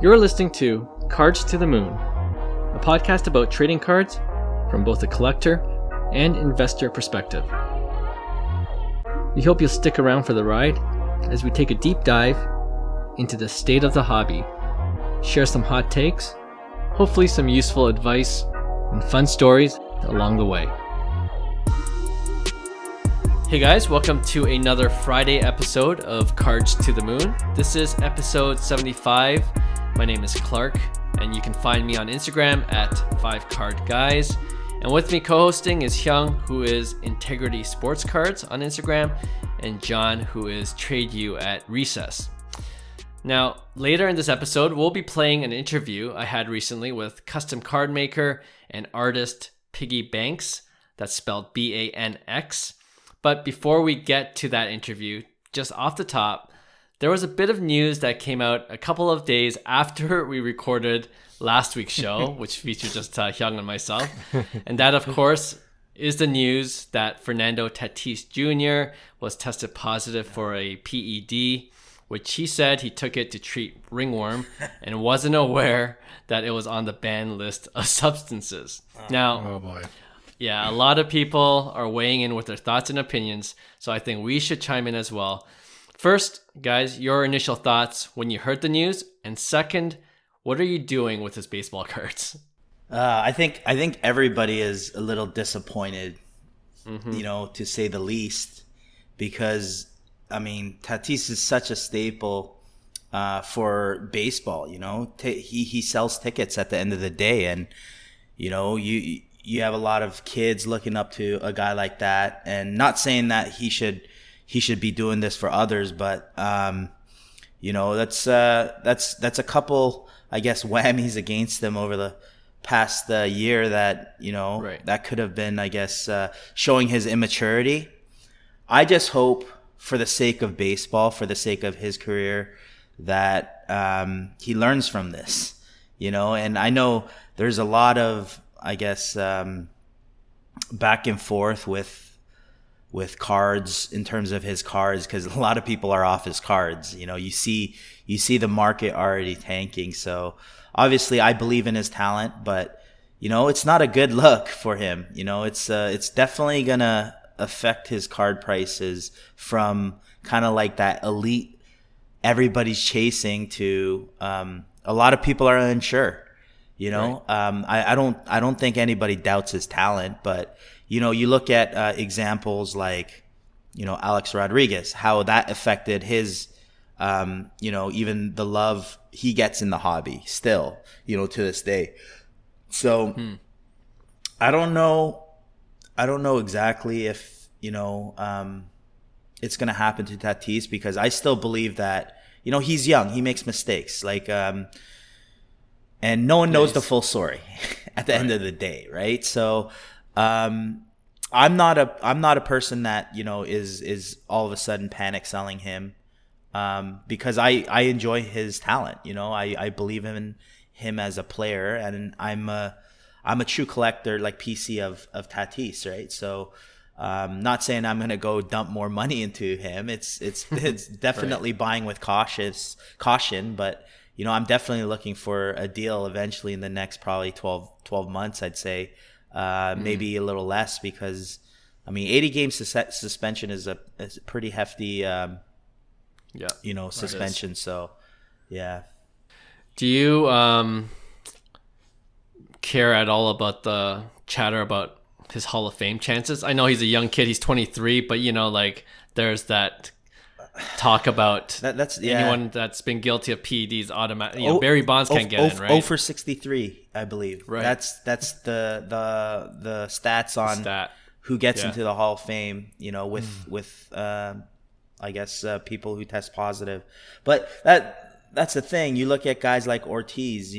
You're listening to Cards to the Moon, a podcast about trading cards from both a collector and investor perspective. We hope you'll stick around for the ride as we take a deep dive into the state of the hobby, share some hot takes, hopefully some useful advice, and fun stories along the way. Hey guys, welcome to another Friday episode of Cards to the Moon. This is episode 75. My name is Clark, and you can find me on Instagram at 5cardguys. And with me co-hosting is Hyung, who is Integrity Sports Cards on Instagram, and John, who is Trade You at Recess. Now, later in this episode, we'll be playing an interview I had recently with custom card maker and artist Piggy Banx, that's spelled B-A-N-X. But before we get to that interview, just off the top, there was a bit of news that came out a couple of days after we recorded last week's show, which featured just Hyung and myself. And that, of course, is the news that Fernando Tatis Jr. was tested positive for a PED, which he said he took it to treat ringworm and wasn't aware that it was on the banned list of substances. Oh boy. Yeah, a lot of people are weighing in with their thoughts and opinions, so I think we should chime in as well. First, guys, your initial thoughts when you heard the news, and second, what are you doing with his baseball cards? I think everybody is a little disappointed, to say the least, because I mean Tatis is such a staple for baseball. He sells tickets at the end of the day, and you have a lot of kids looking up to a guy like that, and not saying that he should be doing this for others, but that's a couple, I guess, whammies against him over the past year that Right. that could have been, I guess, showing his immaturity. I just hope, for the sake of baseball, for the sake of his career, that he learns from this. And I know there's a lot of, I guess, back and forth with cards in terms of his cards, because a lot of people are off his cards. You see the market already tanking. So obviously I believe in his talent, but it's not a good look for him. It's definitely gonna affect his card prices from kind of like that elite everybody's chasing to a lot of people are unsure. Right. I don't think anybody doubts his talent, but you look at examples like Alex Rodriguez, how that affected his even the love he gets in the hobby still, to this day. So I don't know exactly if it's going to happen to Tatis, because I still believe that he's young, he makes mistakes, and no one knows the full story at the end of the day, right? So I'm not a person that is all of a sudden panic selling him, because I enjoy his talent. I believe in him as a player, and I'm a true collector, like PC of Tatis, right? So not saying I'm gonna go dump more money into him. It's definitely Right. buying with caution, but I'm definitely looking for a deal eventually in the next probably 12 months, I'd say. Maybe a little less, because 80 game suspension is a pretty hefty suspension. So yeah. Do you care at all about the chatter about his Hall of Fame chances? I know he's a young kid, he's 23, but there's that talk about that's anyone that's been guilty of PEDs automatic. Barry Bonds can't get in, right? 0 for 63, I believe. Right. That's the stats on who gets into the Hall of Fame. With I guess people who test positive, but that's the thing. You look at guys like Ortiz.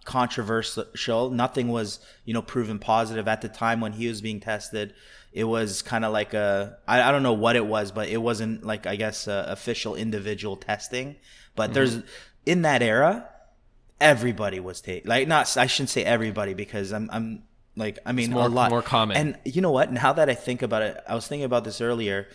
Controversial. Nothing was proven positive at the time when he was being tested. It was kind of like I don't know what it was, but it wasn't like, I guess, official individual testing. But there's, in that era, everybody was taken. I shouldn't say everybody, because I'm It's a lot more common. And you know what? Now that I think about it, I was thinking about this earlier.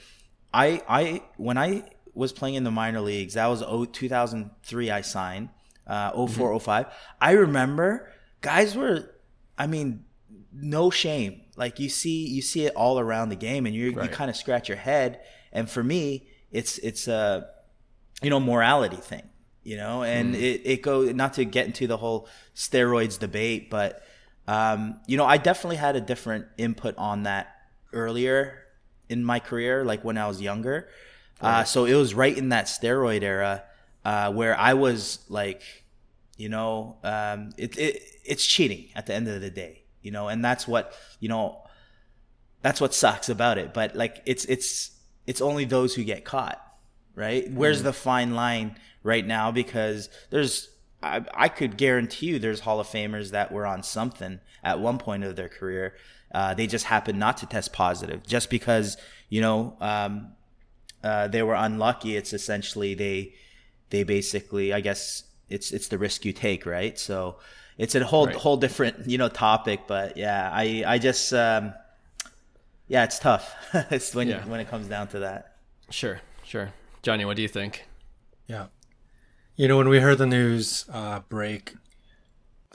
When I was playing in the minor leagues, that was 2003 I signed. 04, 05. I remember guys were, I mean, no shame. Like you see it all around the game, and you kind of scratch your head. And for me, it's a morality thing, and it goes, not to get into the whole steroids debate, but I definitely had a different input on that earlier in my career, like when I was younger. So it was right in that steroid era where I was like, it's cheating at the end of the day, and that's what sucks about it. But like it's only those who get caught, right? Where's the fine line right now? Because I could guarantee you there's Hall of Famers that were on something at one point of their career. They just happened not to test positive just because, they were unlucky. It's essentially they basically, I guess it's the risk you take, right? So it's a whole different, topic. But yeah, I just, it's tough. It's when it comes down to that. Sure. Johnny, what do you think? Yeah. When we heard the news break,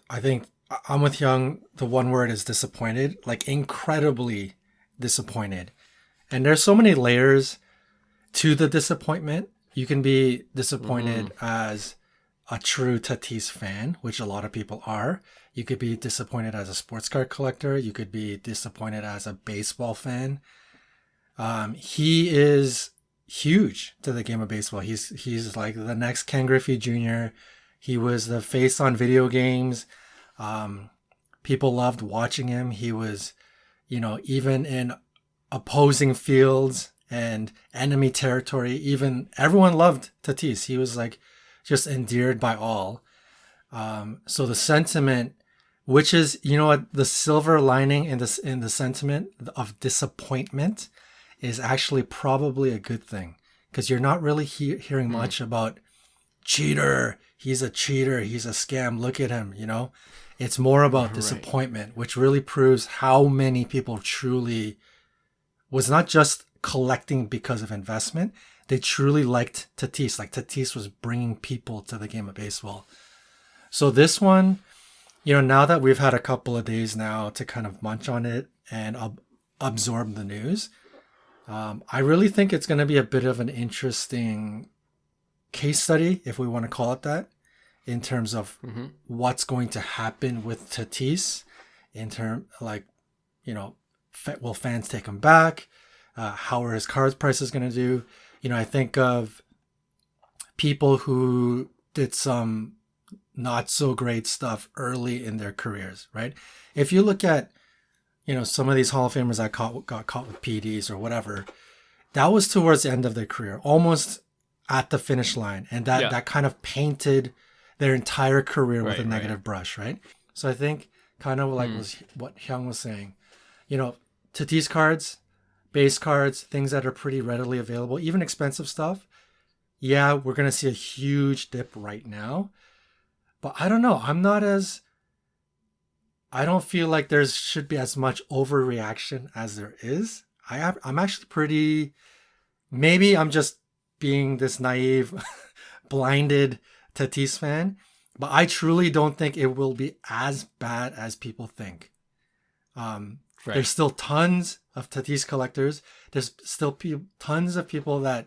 I think I'm with Hyung. The one word is disappointed, like incredibly disappointed. And there's so many layers to the disappointment. You can be disappointed as a true Tatis fan, which a lot of people are. You could be disappointed as a sports card collector. You could be disappointed as a baseball fan. He is huge to the game of baseball. He's like the next Ken Griffey Jr. He was the face on video games. People loved watching him. He was, even in opposing fields and enemy territory, even everyone loved Tatis. He was like just endeared by all. So the sentiment, which is, the silver lining in the sentiment of disappointment, is actually probably a good thing, because you're not really hearing much about cheater. He's a cheater. He's a scam. Look at him. It's more about disappointment, which really proves how many people truly was not just collecting because of investment. They truly liked Tatis. Like Tatis was bringing people to the game of baseball. So this one, now that we've had a couple of days now to kind of munch on it and absorb the news, I really think it's going to be a bit of an interesting case study, if we want to call it that, in terms of what's going to happen with Tatis, will fans take him back? How are his card prices going to do? I think of people who did some not so great stuff early in their careers, right? If you look at, some of these Hall of Famers that got caught with PDs or whatever, that was towards the end of their career, almost at the finish line. And that kind of painted their entire career with a negative brush, right? So I think kind of like was what Hyung was saying, Tatis cards, base cards, things that are pretty readily available, even expensive stuff. Yeah, we're going to see a huge dip right now. But I don't know. I don't feel like there should be as much overreaction as there is. I'm actually pretty, maybe I'm just being this naive, blinded Tatis fan, but I truly don't think it will be as bad as people think. There's still tons of Tatis collectors. There's still tons of people that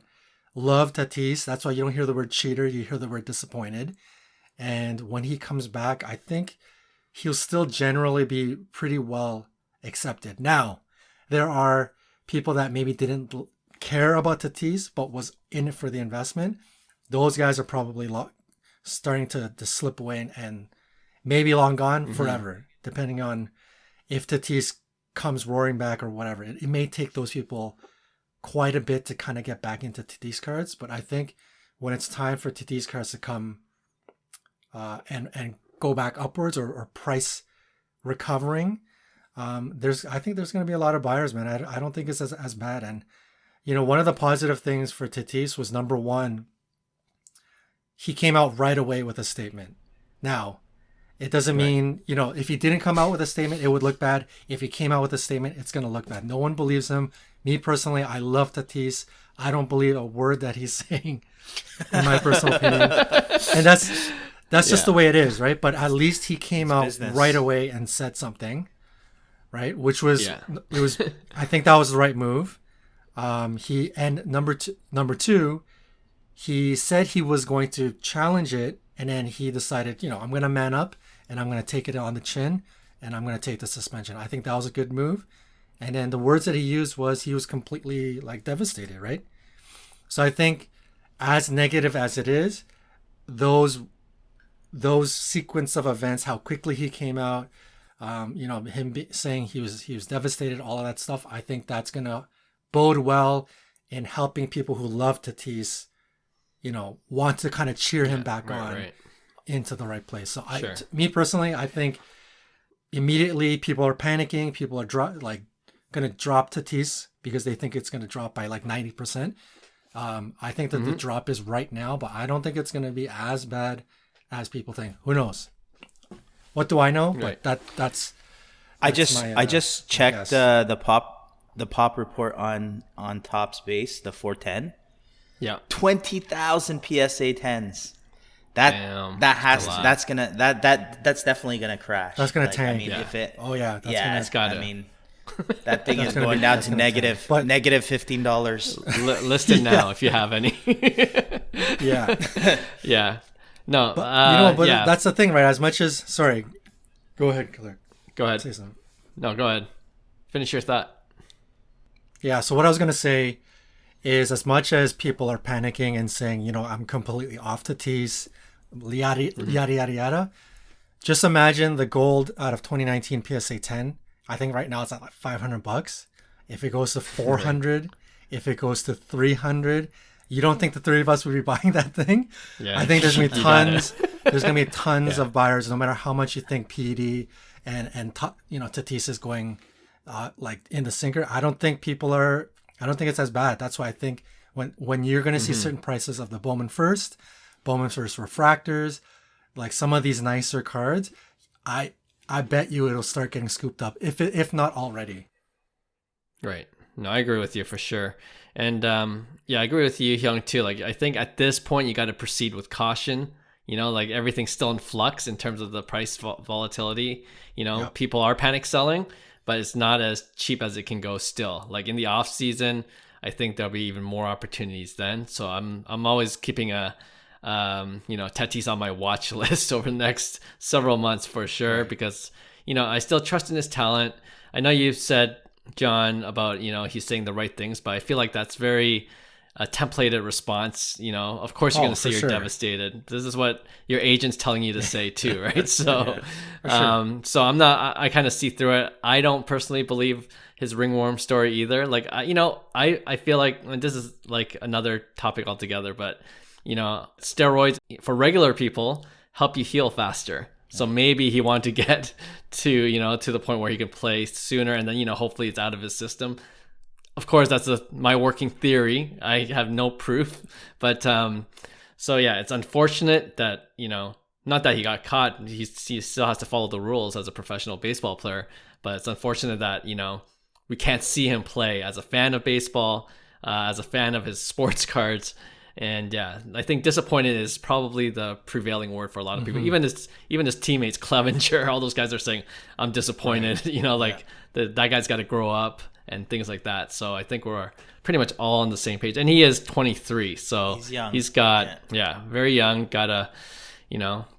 love Tatis. That's why you don't hear the word cheater. You hear the word disappointed. And when he comes back, I think he'll still generally be pretty well accepted. Now, there are people that maybe didn't care about Tatis, but was in it for the investment. Those guys are probably starting to slip away and maybe long gone forever, depending on if Tatis comes roaring back or whatever. It may take those people quite a bit to kind of get back into Tatis cards. But I think when it's time for Tatis cards to come and go back upwards or price recovering, I think there's going to be a lot of buyers, man. I don't think it's as bad. And one of the positive things for Tatis was, number one, he came out right away with a statement. Now, it doesn't mean, if he didn't come out with a statement, it would look bad. If he came out with a statement, it's going to look bad. No one believes him. Me personally, I love Tatis. I don't believe a word that he's saying, in my personal opinion. And That's just the way it is, right? But at least he came out business. right away and said something, right? Which was Yeah. it was. I think that was the right move. Number two, he said he was going to challenge it, and then he decided, I'm going to man up and I'm going to take it on the chin, and I'm going to take the suspension. I think that was a good move. And then the words that he used was he was completely like devastated, right? So I think, as negative as it is, those sequence of events, how quickly he came out, saying he was devastated, all of that stuff, I think that's gonna bode well in helping people who love Tatis, want to kind of cheer him back on into the right place. So me personally, I think immediately people are panicking. People are going to drop Tatis because they think it's going to drop by like 90%. I think that the drop is right now, but I don't think it's going to be as bad as people think. Who knows? What do I know? Right. But that's I just checked the pop report on Topps base, the 410. Yeah. 20,000 PSA 10s. That's definitely gonna crash. That's gonna tank. I mean, if it. Oh yeah. That's got. I mean, that thing is going down to negative $15. Listed now if you have any. Yeah. Yeah. No. But that's the thing, right? As much as go ahead, Clark. Go ahead. Say something. No, go ahead. Finish your thought. Yeah. So what I was gonna say is, as much as people are panicking and saying, I'm completely off Tatis, yada yada yada yada, just imagine the gold out of 2019 PSA 10. I think right now it's at like $500. If it goes to 400, if it goes to 300, you don't think the three of us would be buying that thing? Yeah. I think there's gonna be tons. There's gonna be tons of buyers, no matter how much you think PD and Tatis is going like in the sinker. I don't think it's as bad. That's why I think when you're going to see certain prices of the Bowman First refractors, like some of these nicer cards, I bet you it'll start getting scooped up, if not already. Right. No, I agree with you for sure. And I agree with you, Hyung, too. Like, I think at this point you got to proceed with caution. Like everything's still in flux in terms of the price volatility. People are panic selling, but it's not as cheap as it can go still. Like in the off season, I think there'll be even more opportunities then. So I'm always keeping a Tatis on my watch list over the next several months for sure, because I still trust in his talent. I know you've said, John, about he's saying the right things, but I feel like that's very a templated response. Of course you're going to say you're devastated. This is what your agent's telling you to say too, right? So so I kind of see through it. I don't personally believe his ringworm story either. Like I feel like, and this is like another topic altogether, but steroids for regular people help you heal faster. So maybe he wanted to get to to the point where he can play sooner, and then hopefully it's out of his system. Of course, that's my working theory. I have no proof, but it's unfortunate that not that he got caught. He still has to follow the rules as a professional baseball player, but it's unfortunate that we can't see him play as a fan of baseball, as a fan of his sports cards. And I think disappointed is probably the prevailing word for a lot of people. Even his teammates, Clevenger, all those guys are saying, "I'm disappointed." Right. That guy's got to grow up and things like that. So I think we're pretty much all on the same page. And he is 23, so he's young. He's got very young, got a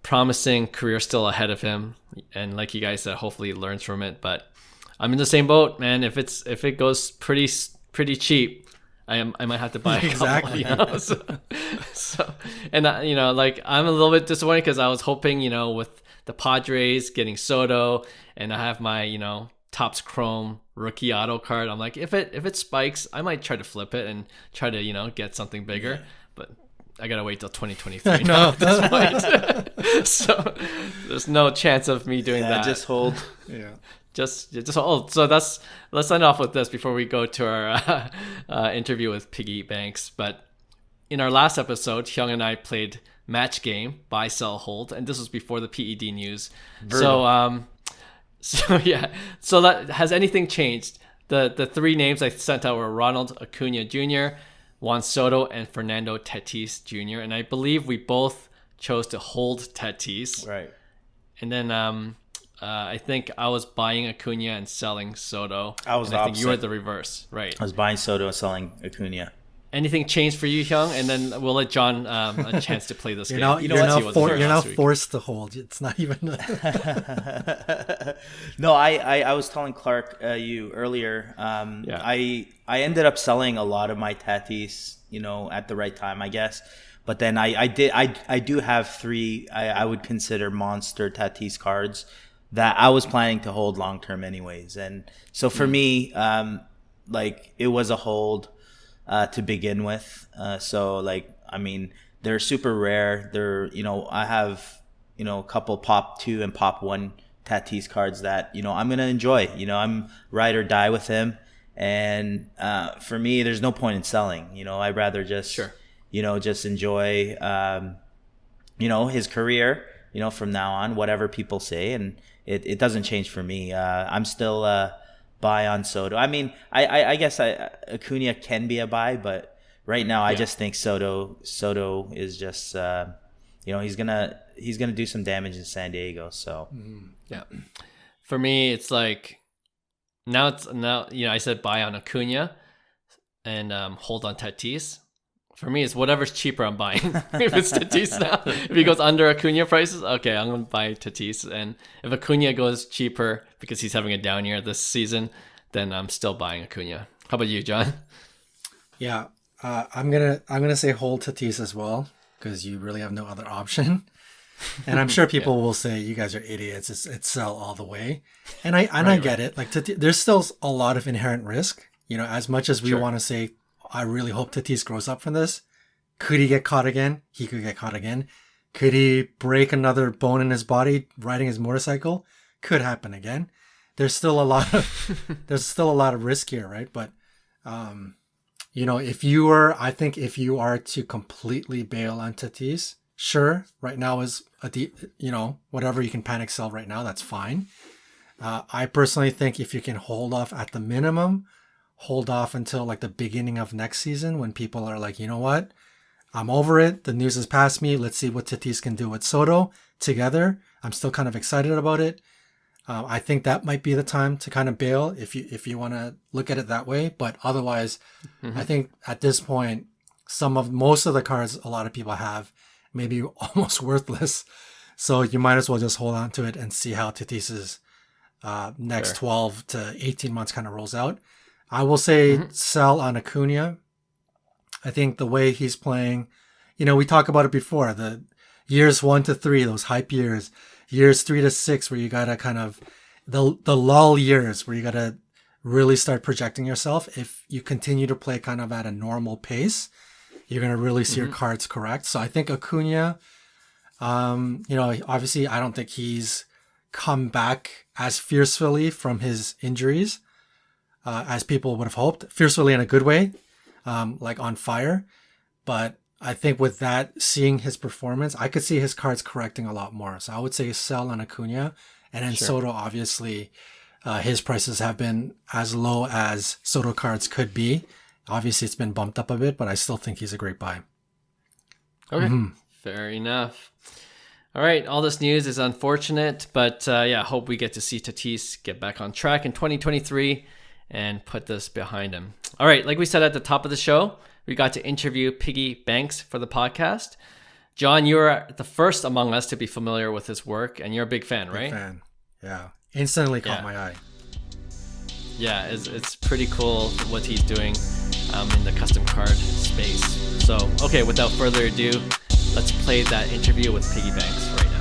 promising career still ahead of him. And like you guys said, hopefully he learns from it. But I'm in the same boat, man. If it goes pretty cheap, I might have to buy a couple. So and I'm a little bit disappointed because I was hoping with the Padres getting Soto, and I have my Topps Chrome rookie auto card. I'm like, if it spikes, I might try to flip it and try to get something bigger. Yeah. But I gotta wait till 2023 now at this point. So there's no chance of me doing that. Just hold. Yeah. Just hold. So let's end off with this before we go to our interview with Piggy Banx. But in our last episode, Hyung and I played match game, buy, sell, hold, and this was before the PED news. Brutal. So that has anything changed? The three names I sent out were Ronald Acuna Jr., Juan Soto, and Fernando Tatis Jr. And I believe we both chose to hold Tatis. Right. And then I think I was buying Acuna and selling Soto. I was and I think you were opposite. the reverse, right? I was buying Soto and selling Acuna. Anything changed for you, Hyung? And then we'll let John a chance to play this game. You're not forced to hold. It's not even. No, I was telling Clark you earlier. I ended up selling a lot of my Tatis, at the right time, I guess. But then I do have 3 I would consider monster Tatis cards that I was planning to hold long term anyways. And so for me, it was a hold to begin with. They're super rare. I have, a couple Pop 2 and Pop 1 Tatis cards that, I'm going to enjoy. I'm ride or die with him. And for me, there's no point in selling. I'd rather just, just enjoy, his career, from now on, whatever people say. And it doesn't change for me. I'm still buy on Soto. I mean, I guess Acuna can be a buy, but right now I just think Soto is just he's gonna do some damage in San Diego. So yeah, for me it's like now I said buy on Acuna and hold on Tatis. For me, it's whatever's cheaper I'm buying. If it's Tatis now, if he goes under Acuna prices, okay, I'm going to buy Tatis. And if Acuna goes cheaper because he's having a down year this season, then I'm still buying Acuna. How about you, John? Yeah, I'm gonna say hold Tatis as well because you really have no other option. And I'm sure people will say you guys are idiots. It's sell all the way, and I get it. Like there's still a lot of inherent risk. As much as we want to say, I really hope Tatis grows up from this. Could he get caught again? He could get caught again. Could he break another bone in his body riding his motorcycle? Could happen again. There's still a lot of risk here, right? But if you are to completely bail on Tatis, sure, right now is whatever you can panic sell right now, that's fine. I personally think if you can hold off at the minimum, hold off until like the beginning of next season when people are like, you know what? I'm over it. The news has passed me. Let's see what Tatis can do with Soto together. I'm still kind of excited about it. I think that might be the time to kind of bail if you want to look at it that way. But otherwise, I think at this point, most of the cards a lot of people have may be almost worthless. So you might as well just hold on to it and see how Tatis's next 12 to 18 months kind of rolls out. I will say sell on Acuna. I think the way he's playing, we talked about it before, the years 1 to 3, those hype years 3 to 6, where you got to kind of, the lull years where you got to really start projecting yourself. If you continue to play kind of at a normal pace, you're going to really see your cards correct. So I think Acuna, obviously I don't think he's come back as fiercely from his injuries as people would have hoped. Fiercely in a good way, like on fire. But I think with that, seeing his performance, I could see his cards correcting a lot more. So I would say sell on Acuna. And then Soto, obviously, his prices have been as low as Soto cards could be. Obviously, it's been bumped up a bit, but I still think he's a great buy. Okay, fair enough. All right, all this news is unfortunate, but hope we get to see Tatis get back on track in 2023 and put this behind him. All right, like we said at the top of the show, we got to interview Piggy Banx for the podcast. John, you were the first among us to be familiar with his work, and you're a big fan, right? Big fan, yeah. Instantly caught my eye. Yeah, it's pretty cool what he's doing in the custom card space. So, okay, without further ado, let's play that interview with Piggy Banx right now.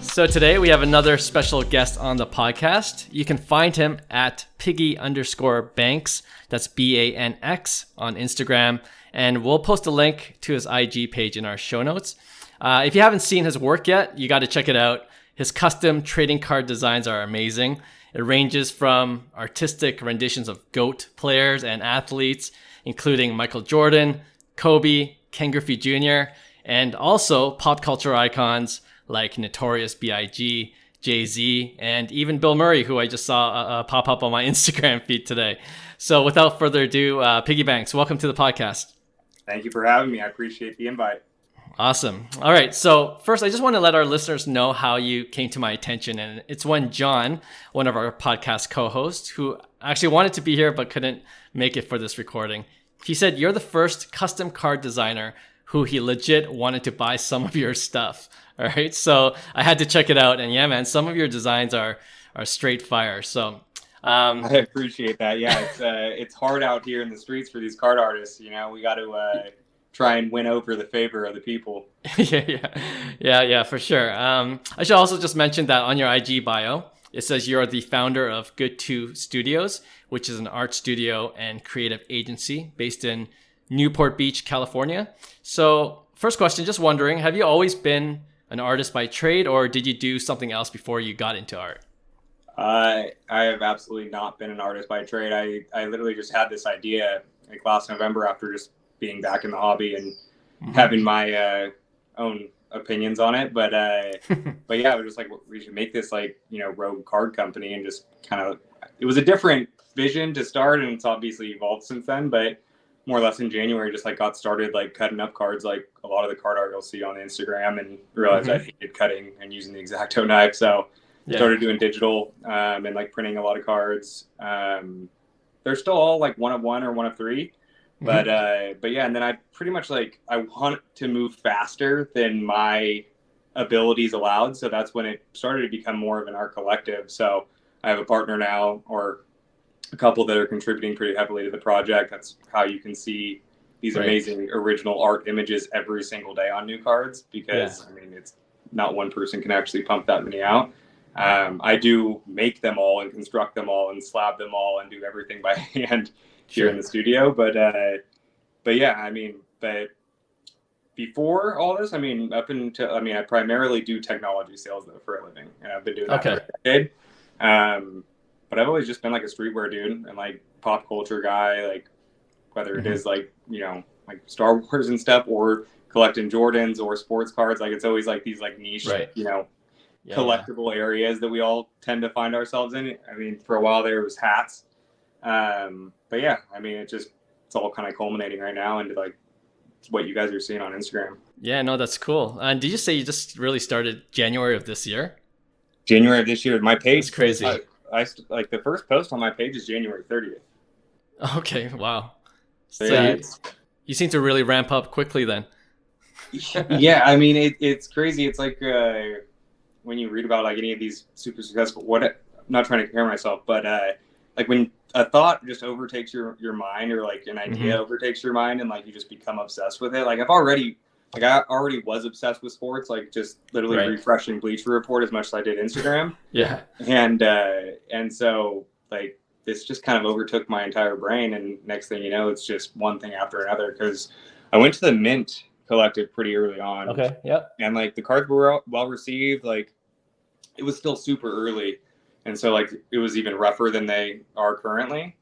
So today we have another special guest on the podcast. You can find him at Piggy_Banx. That's BANX on Instagram. And we'll post a link to his IG page in our show notes. If you haven't seen his work yet, you got to check it out. His custom trading card designs are amazing. It ranges from artistic renditions of GOAT players and athletes, including Michael Jordan, Kobe, Ken Griffey Jr., and also pop culture icons like Notorious B.I.G., Jay-Z, and even Bill Murray, who I just saw pop up on my Instagram feed today. So without further ado, Piggy Banx, welcome to the podcast. Thank you for having me. I appreciate the invite. Awesome. All right. So first, I just want to let our listeners know how you came to my attention. And it's when John, one of our podcast co-hosts, who actually wanted to be here but couldn't make it for this recording, he said, you're the first custom card designer who he legit wanted to buy some of your stuff. All right. So I had to check it out. And yeah, man, some of your designs are straight fire. So I appreciate that. Yeah, it's hard out here in the streets for these card artists. You know, we got to try and win over the favor of the people. Yeah, for sure. I should also just mention that on your IG bio, it says you're the founder of Good 2 Studios, which is an art studio and creative agency based in Newport Beach, California. So first question, just wondering, have you always been an artist by trade, or did you do something else before you got into art? I have absolutely not been an artist by trade. I literally just had this idea like last November after just being back in the hobby and having my own opinions on it. But yeah, it was just like, we should make this like, rogue card company, and just kind of, it was a different vision to start, and it's obviously evolved since then. But more or less in January, just like got started like cutting up cards, like a lot of the card art you'll see on Instagram, and realized I hated cutting and using the X-Acto knife. So started doing digital and like printing a lot of cards. They're still all like one of one or one of three. But yeah, and then I pretty much like, I want to move faster than my abilities allowed. So that's when it started to become more of an art collective. So I have a partner now, or a couple that are contributing pretty heavily to the project. That's how you can see these amazing original art images every single day on new cards, because I mean, it's not one person can actually pump that many out. I do make them all and construct them all and slab them all and do everything by hand here in the studio. But yeah, I mean, but before all this, I mean, I primarily do technology sales though for a living, and I've been doing that for a decade. But I've always just been like a streetwear dude and like pop culture guy, like whether it is like, like Star Wars and stuff, or collecting Jordans or sports cards. Like it's always like these like niche, collectible areas that we all tend to find ourselves in. I mean, for a while there was hats. But yeah, I mean, it's all kind of culminating right now into like what you guys are seeing on Instagram. Yeah, no, that's cool. And did you say you just really started January of this year? January of this year. My page. That's crazy. I like the first post on my page is January 30th. Okay. Wow. So yeah, you seem to really ramp up quickly then. Yeah. I mean, it's crazy. It's like, when you read about like any of these super successful, I'm not trying to compare myself, but like when a thought just overtakes your mind, or like an idea overtakes your mind, and like you just become obsessed with it. Like I already was obsessed with sports, like just literally refreshing Bleacher Report as much as I did Instagram. And so like this just kind of overtook my entire brain, and next thing you know, it's just one thing after another, because I went to the Mint Collective pretty early on. And like the cards were well received. Like it was still super early, and so like it was even rougher than they are currently.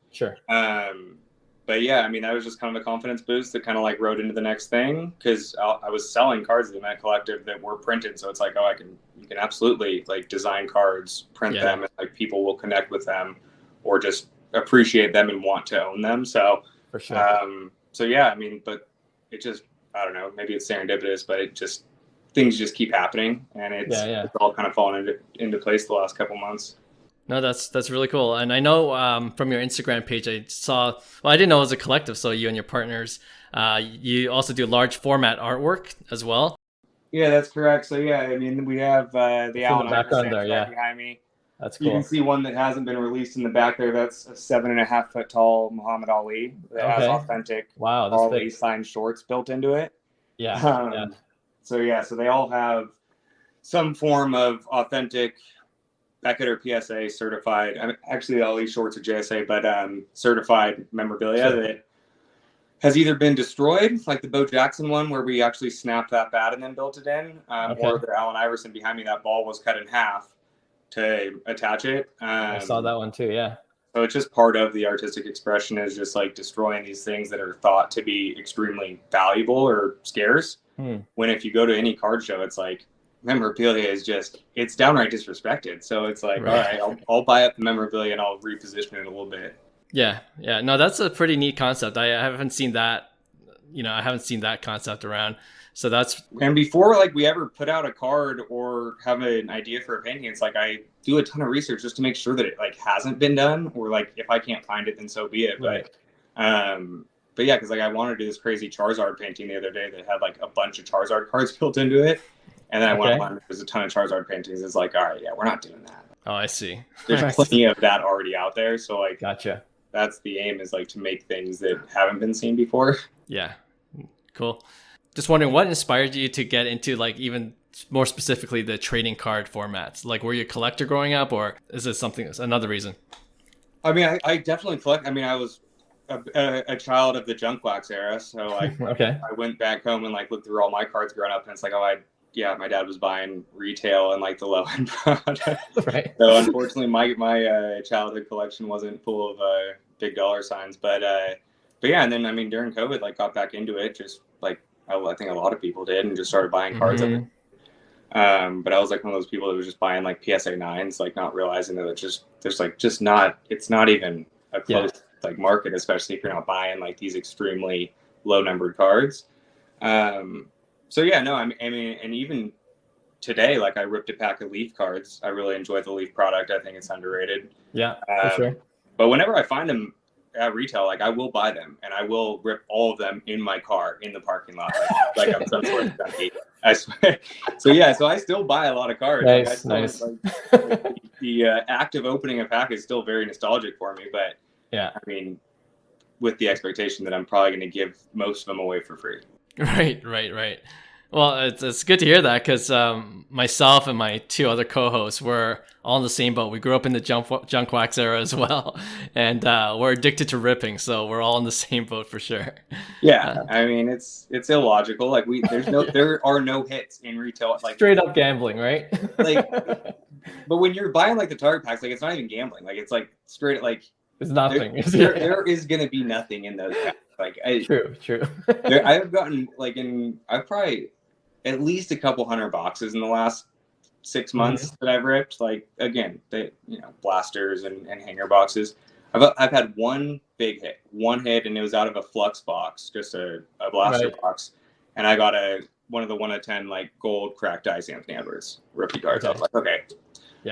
But yeah, I mean, that was just kind of a confidence boost that kind of like rode into the next thing, because I was selling cards at the Met Collective that were printed. So it's like, you can absolutely like design cards, print them, and like people will connect with them or just appreciate them and want to own them. So for sure. So yeah, I mean, but it just, I don't know, maybe it's serendipitous, but things just keep happening, and it's all kind of fallen into place the last couple months. No, that's really cool. And I know from your Instagram page, I saw, well, I didn't know it was a collective. So you and your partners, you also do large format artwork as well. Yeah, that's correct. So yeah, I mean, we have the Allen background there, behind me. That's cool. You can see one that hasn't been released in the back there. That's a 7.5 foot tall Muhammad Ali that has authentic Ali signed shorts built into it. So they all have some form of authentic Beckett or PSA certified. I mean, actually, all these shorts are JSA, but certified memorabilia that has either been destroyed, like the Bo Jackson one, where we actually snapped that bat and then built it in, or the Allen Iverson behind me, that ball was cut in half to attach it. I saw that one too, yeah. So it's just part of the artistic expression, is just like destroying these things that are thought to be extremely valuable or scarce. When if you go to any card show, it's like, memorabilia is just, it's downright disrespected. So it's like, all right, I'll buy up the memorabilia and I'll reposition it a little bit. Yeah. No, that's a pretty neat concept. I haven't seen that I haven't seen that concept around. So that's, and before like we ever put out a card or have an idea for a painting, it's like I do a ton of research just to make sure that it like hasn't been done, or like if I can't find it, then so be it. right. But yeah, because like I wanted to do this crazy Charizard painting the other day that had like a bunch of Charizard cards built into it, and then I went online, there's a ton of Charizard paintings. It's like, all right, yeah, we're not doing that. Oh, I see. There's plenty of that already out there, so like, Gotcha. That's the aim, is like to make things that haven't been seen before. Yeah, cool. Just wondering, what inspired you to get into like even more specifically the trading card formats? Like, were you a collector growing up, or is it another reason? I mean, I definitely collect. I mean, I was a child of the junk wax era, so like Okay. I went back home and like looked through all my cards growing up, and it's like, oh, my dad was buying retail and like the low end product. Right. So unfortunately, my childhood collection wasn't full of big dollar signs, but yeah, and then I mean during COVID, like got back into it, just like I think a lot of people did, and just started buying cards. Mm-hmm. But I was like one of those people that was just buying like PSA 9s, like not realizing that it's not even a close like market, especially if you're not buying like these extremely low numbered cards. So yeah, no, I mean, and even today, like I ripped a pack of Leaf cards. I really enjoy the Leaf product. I think it's underrated. Yeah, for sure. But whenever I find them at retail, like I will buy them, and I will rip all of them in my car in the parking lot, like I'm some sort of junkie. I swear. So yeah, so I still buy a lot of cards. Nice. Like, the act of opening a pack is still very nostalgic for me. But yeah, I mean, with the expectation that I'm probably going to give most of them away for free. Right. Well, it's good to hear that, because myself and my two other co-hosts were all in the same boat. We grew up in the junk wax era as well, and we're addicted to ripping, so we're all in the same boat for sure. Yeah, I mean it's illogical. Like there are no hits in retail. Like straight up gambling, right? Like, but when you're buying like the target packs, like it's not even gambling. Like it's like straight like it's nothing. There is gonna be nothing in those packs. Like true. I've gotten like I've probably at least a couple hundred boxes in the last 6 months that I've ripped. Like again, they blasters and hanger boxes. I've had one big hit, and it was out of a flux box, just a blaster box, and I got one of the 1 of 10 like gold cracked ice Anthony Edwards rookie cards. I was like, okay,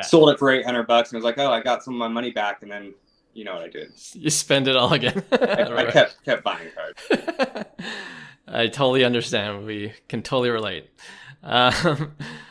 sold it for $800, and I was like, oh, I got some of my money back, and then you know what I did? You spend it all again. I kept buying cards. I totally understand. We can totally relate. You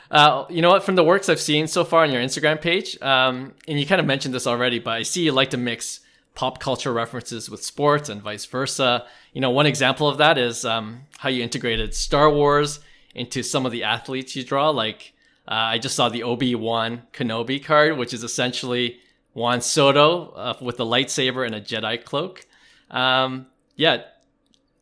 know what? From the works I've seen so far on your Instagram page, and you kind of mentioned this already, but I see you like to mix pop culture references with sports and vice versa. One example of that is how you integrated Star Wars into some of the athletes you draw. Like I just saw the Obi-Wan Kenobi card, which is essentially Juan Soto with a lightsaber and a Jedi cloak. Yeah,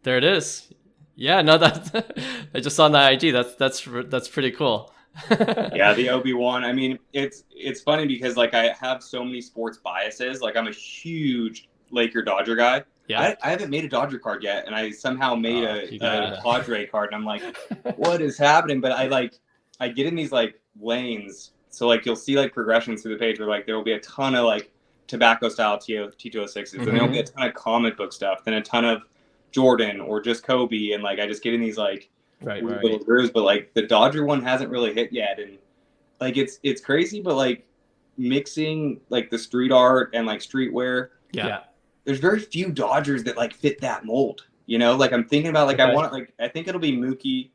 there it is. Yeah, no, that I just saw on the IG. That's pretty cool. Yeah, the Obi-Wan. I mean, it's funny because like I have so many sports biases. Like I'm a huge Laker Dodger guy. Yeah, I haven't made a Dodger card yet, and I somehow made a Padre card, and I'm like, what is happening? But I get in these like lanes, so like you'll see like progressions through the page where like there will be a ton of like tobacco style T206s, and there will be a ton of comic book stuff, then a ton of Jordan or just Kobe, and like I just get in these like little grooves. But like the Dodger one hasn't really hit yet, and like it's crazy. But like mixing like the street art and like streetwear, there's very few Dodgers that like fit that mold. Like I'm thinking about like I think it'll be Mookie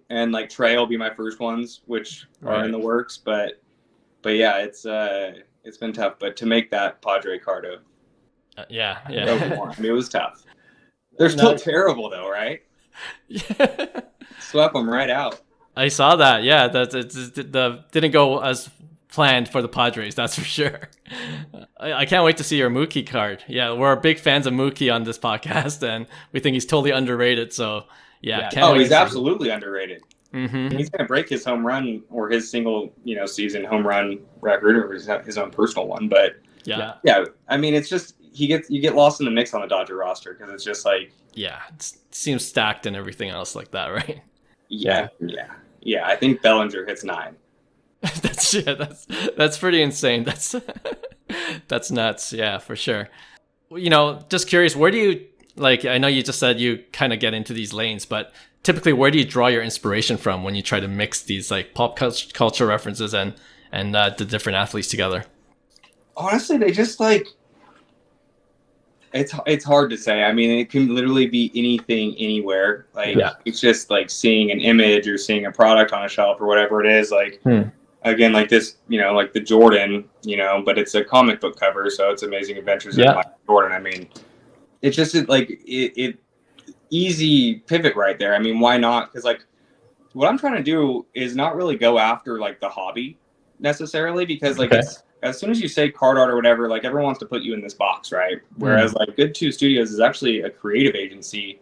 and like Trey will be my first ones, which are in the works. But yeah, it's been tough. But to make that Padre card of I mean, it was tough. They're still terrible though, right? Yeah. Swept them right out. I saw that. Yeah, that didn't go as planned for the Padres. That's for sure. I can't wait to see your Mookie card. Yeah, we're big fans of Mookie on this podcast, and we think he's totally underrated. So yeah. He's absolutely underrated. Mm-hmm. He's gonna break his home run or his single season home run record, or his own personal one. But yeah. I mean, it's just. You get lost in the mix on the Dodger roster because it's just like it seems stacked and everything else like that, right? Yeah. I think Bellinger hits 9. That's pretty insane. That's nuts. Yeah, for sure. Just curious, where do you Like, I know you just said you kind of get into these lanes, but typically where do you draw your inspiration from when you try to mix these like pop culture references and the different athletes together? Honestly, they just like, it's hard to say. I mean, it can literally be anything, anywhere. Like, it's just like seeing an image or seeing a product on a shelf or whatever it is. Like, again, like this, like the Jordan, but it's a comic book cover, so it's Amazing Adventures of Michael Jordan. I mean, it's just like it easy pivot right there. I mean, why not? Because like what I'm trying to do is not really go after like the hobby necessarily, because like it's, as soon as you say card art or whatever, like everyone wants to put you in this box, right? Whereas like Good 2 Studios is actually a creative agency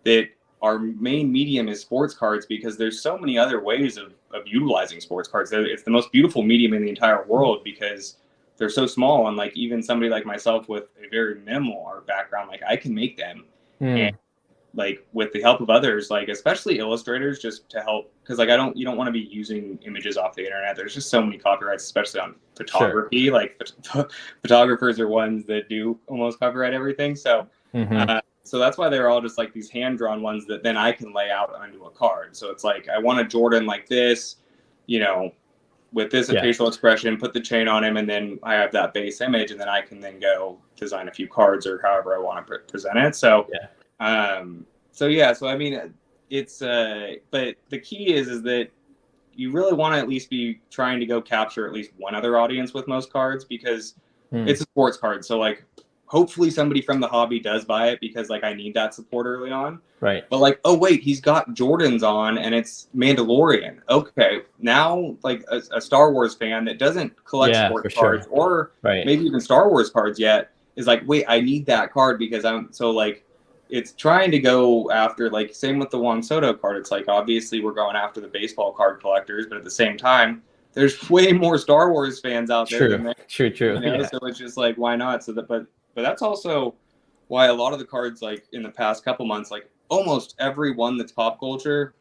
that our main medium is sports cards, because there's so many other ways of utilizing sports cards. It's the most beautiful medium in the entire world because they're so small, and like even somebody like myself with a very minimal art background, like I can make them. And like with the help of others, like especially illustrators, just to help, because like you don't want to be using images off the internet. There's just so many copyrights, especially on photography. Like photographers are ones that do almost copyright everything. So so that's why they're all just like these hand-drawn ones that then I can lay out onto a card. So it's like, I want a Jordan like this, with this facial expression, put the chain on him, and then I have that base image, and then I can then go design a few cards or however I want to present it. So so I mean, it's but the key is that you really want to at least be trying to go capture at least one other audience with most cards, because it's a sports card. So like, hopefully somebody from the hobby does buy it, because like I need that support early on. Right. But like, oh wait, he's got Jordans on and it's Mandalorian. Okay, now like a Star Wars fan that doesn't collect sports cards or maybe even Star Wars cards yet is like, wait, I need that card, because I'm so like, it's trying to go after, like, same with the Juan Soto card. It's like, obviously we're going after the baseball card collectors, but at the same time, there's way more Star Wars fans out there than there. True. So it's just like, why not? So that, but that's also why a lot of the cards, like in the past couple months, like almost every one that's pop culture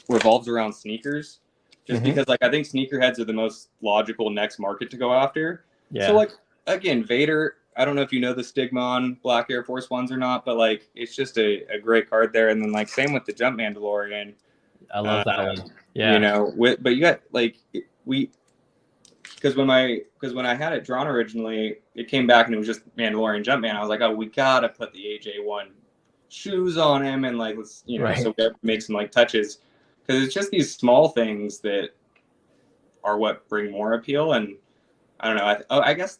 revolves around sneakers, just because like I think sneakerheads are the most logical next market to go after. So like, again, Vader, I don't know if you know the stigma on Black Air Force Ones or not, but like it's just a great card there. And then like same with the Jump Mandalorian. I love that one. Yeah. But you got like because when I had it drawn originally, it came back and it was just Mandalorian Jumpman. I was like, oh, we gotta put the AJ1 shoes on him, and like let's so we make some like touches, because it's just these small things that are what bring more appeal. And I don't know. I guess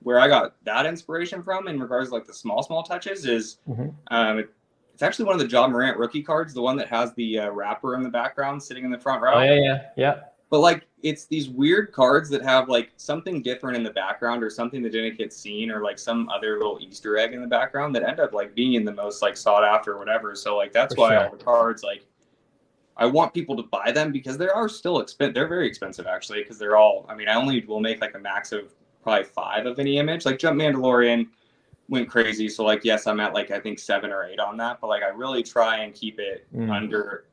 where I got that inspiration from in regards to like the small touches is it's actually one of the Ja Morant rookie cards, the one that has the wrapper in the background sitting in the front row. Oh yeah. But like, it's these weird cards that have like something different in the background, or something that didn't get seen, or like some other little Easter egg in the background that end up like being in the most like sought after or whatever. So like that's why all the cards, like I want people to buy them, because they are still expensive. They're very expensive actually, because they're all, I mean, I only will make like a max of probably 5 of any image. Like Jump Mandalorian went crazy, so like yes, I'm at like I think 7 or 8 on that, but like I really try and keep it under,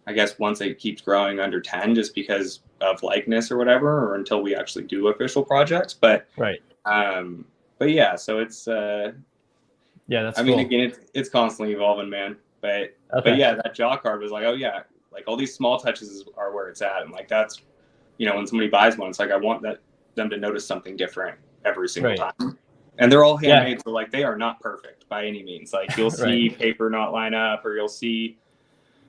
I guess once it keeps growing under 10, just because of likeness or whatever, or until we actually do official projects. But but yeah, so it's that's I mean, again, it's constantly evolving, man. But yeah, that jaw card was like, oh yeah, like all these small touches are where it's at, and like that's when somebody buys one, it's like I want them to notice something different every single time. And they're all handmade, so like they are not perfect by any means. Like you'll see paper not line up, or you'll see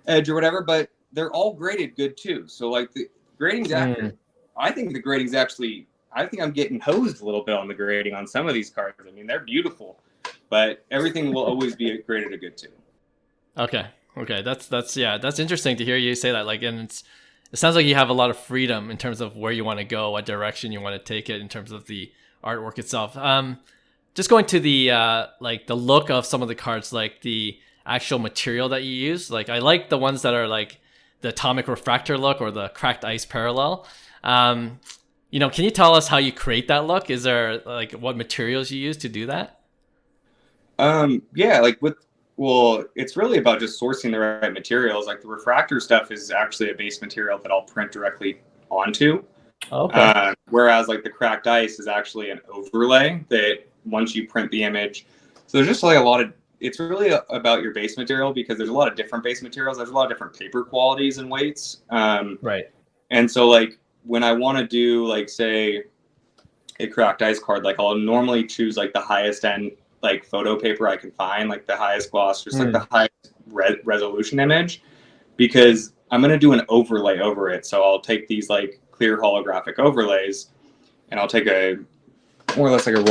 edge or whatever, but they're all graded good too. So like the grading's accurate. I think the grading's actually, I think I'm getting hosed a little bit on the grading on some of these cards. I mean, they're beautiful, but everything will always be graded a good 2. Okay. That's interesting to hear you say that. Like, and it sounds like you have a lot of freedom in terms of where you want to go, what direction you want to take it in terms of the artwork itself. Just going to the like the look of some of the cards, like the actual material that you use. Like I like the ones that are like the atomic refractor look or the cracked ice parallel. Can you tell us how you create that look? Is there like what materials you use to do that? It's really about just sourcing the right materials. Like the refractor stuff is actually a base material that I'll print directly onto. Whereas like the cracked ice is actually an overlay that once you print the image, So there's just like a lot of, it's really about your base material, because there's a lot of different base materials. There's a lot of different paper qualities and weights. Right. And so like when I want to do like, say, a cracked ice card, like I'll normally choose like the highest end like photo paper I can find, like the highest gloss, just like the highest resolution image, because I'm going to do an overlay over it. So I'll take these like clear holographic overlays, and I'll take a more or less like a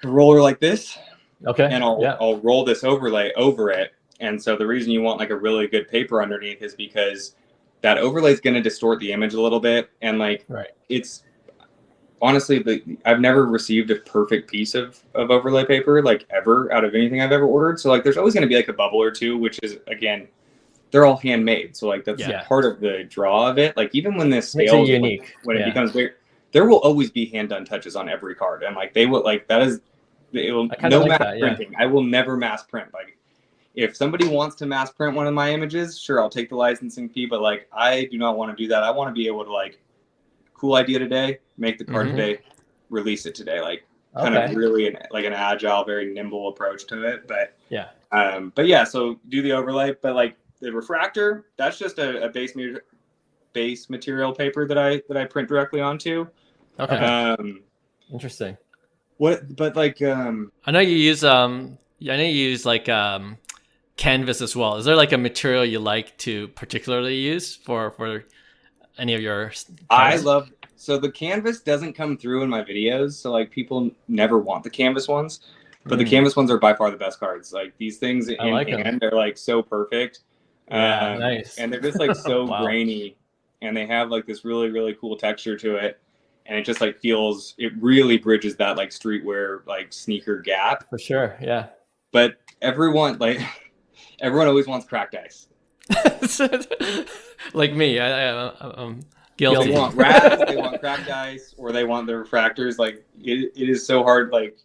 roller like this. Okay. And I'll roll this overlay over it. And so the reason you want like a really good paper underneath is because that overlay is going to distort the image a little bit. And like, it's honestly, I've never received a perfect piece of overlay paper, like ever, out of anything I've ever ordered. So like, there's always going to be like a bubble or two, which is, again, they're all handmade. So like, that's part of the draw of it. Like even when this scales, unique. When it becomes big, there will always be hand done touches on every card. And like, they will like, that is, it will no like mass printing. I will never mass print. Like if somebody wants to mass print one of my images, sure, I'll take the licensing fee, but like, I do not want to do that. I want to be able to like, cool idea today, make the card today, release it today. Like kind of really like an agile, very nimble approach to it. But yeah, so do the overlay, but like the refractor, that's just a base material paper that I print directly onto. Okay. Interesting. But like I know you use like canvas as well. Is there like a material you like to particularly use for any of your canvas? So the canvas doesn't come through in my videos, so like people never want the canvas ones, but the canvas ones are by far the best cards. Like these things in hand, they're like so perfect. Nice. And they're just like so grainy, and they have like this really, really cool texture to it. And it just like feels, it really bridges that like streetwear, like sneaker gap. For sure. Yeah. But everyone always wants cracked ice. Like me, I'm guilty. They want wraps, they want cracked ice, or they want the refractors. Like it is so hard. Like,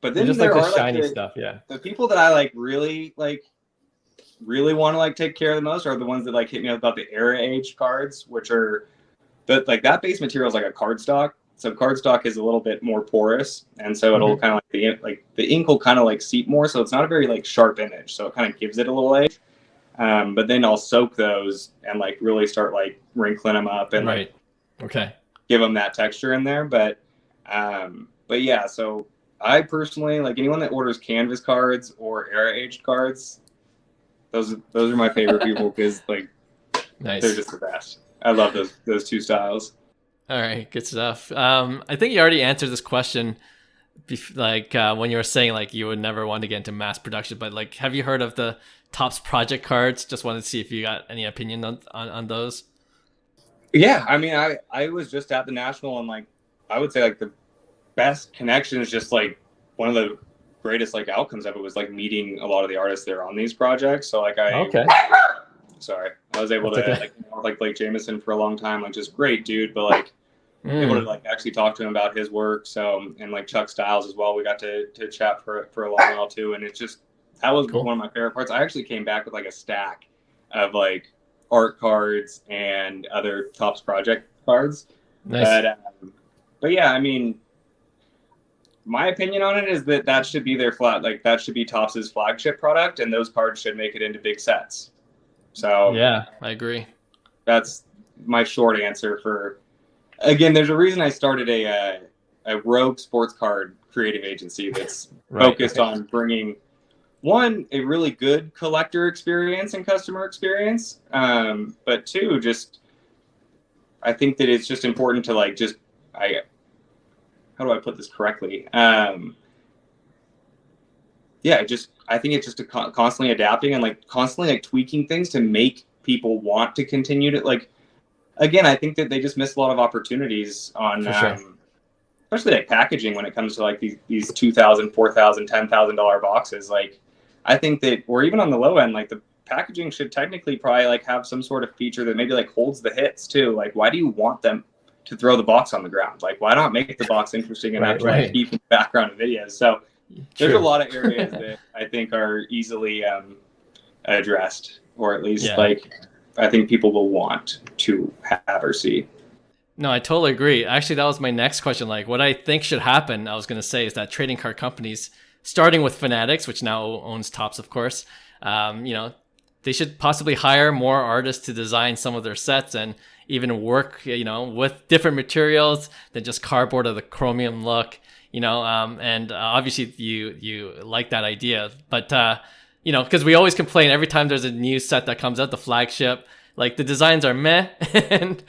but then just there like the are shiny like stuff. Yeah. The people that I like really want to like take care of the most are the ones that like hit me up about the era aged cards, which are like that base material is like a cardstock. So cardstock is a little bit more porous, and so it'll kind of like the ink will kind of like seep more. So it's not a very like sharp image. So it kind of gives it a little edge. But then I'll soak those and like really start like wrinkling them up and like give them that texture in there. But yeah, so I personally like anyone that orders canvas cards or era aged cards. Those are my favorite people because like they're just the best. I love those two styles. All right, good stuff. I think you already answered this question, when you were saying like you would never want to get into mass production, but like, have you heard of the Topps project cards? Just wanted to see if you got any opinion on those. Yeah, I mean, I was just at the National, and like I would say like the best connection is just like one of the greatest like outcomes of it was like meeting a lot of the artists that are on these projects. So like I was able to like Blake Jameson for a long time, like just great dude, but like able to like actually talk to him about his work. So and like Chuck Styles as well, we got to chat for a long while too, and it's just that was one of my favorite parts. I actually came back with like a stack of like art cards and other Topps project cards. Nice. But yeah, I mean, my opinion on it is that should be that should be Topps's flagship product, and those cards should make it into big sets. So yeah, I agree. That's my short answer for. Again, there's a reason I started a rogue sports card creative agency that's focused on bringing a really good collector experience and customer experience, but two, just I think that it's just important to like how do I put this correctly? I think it's just constantly adapting and like constantly like tweaking things to make people want to continue to like. Again, I think that they just miss a lot of opportunities on, especially like packaging when it comes to like these $2,000, $4,000, $10,000 boxes. Like, I think that, or even on the low end, like the packaging should technically probably like have some sort of feature that maybe like holds the hits too. Like, why do you want them to throw the box on the ground? Like, why not make the box interesting enough to like keep in the background of videos? So there's a lot of areas that I think are easily addressed, or at least like I think people will want to have or see. No, I totally agree. Actually, that was my next question. Like, what I think should happen, I was going to say, is that trading card companies starting with Fanatics, which now owns Topps, of course. They should possibly hire more artists to design some of their sets and even work, with different materials than just cardboard or the chromium look, and obviously you like that idea, but, because we always complain every time there's a new set that comes out, the flagship, like the designs are meh, and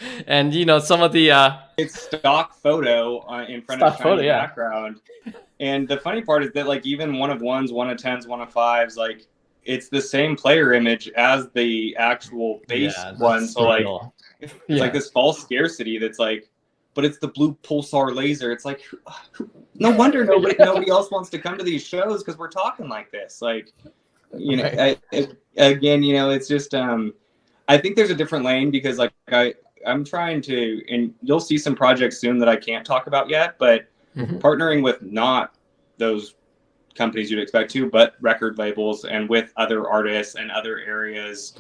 some of the it's stock photo in front of shiny background. And the funny part is that like even one of ones, one of tens, one of fives, like it's the same player image as the actual base one. So like it's like this false scarcity that's like, but it's the blue pulsar laser. It's like, no wonder nobody else wants to come to these shows because we're talking like this. Like, it's just I think there's a different lane because like I'm trying to, and you'll see some projects soon that I can't talk about yet, but partnering with not those companies you'd expect to, but record labels and with other artists and other areas.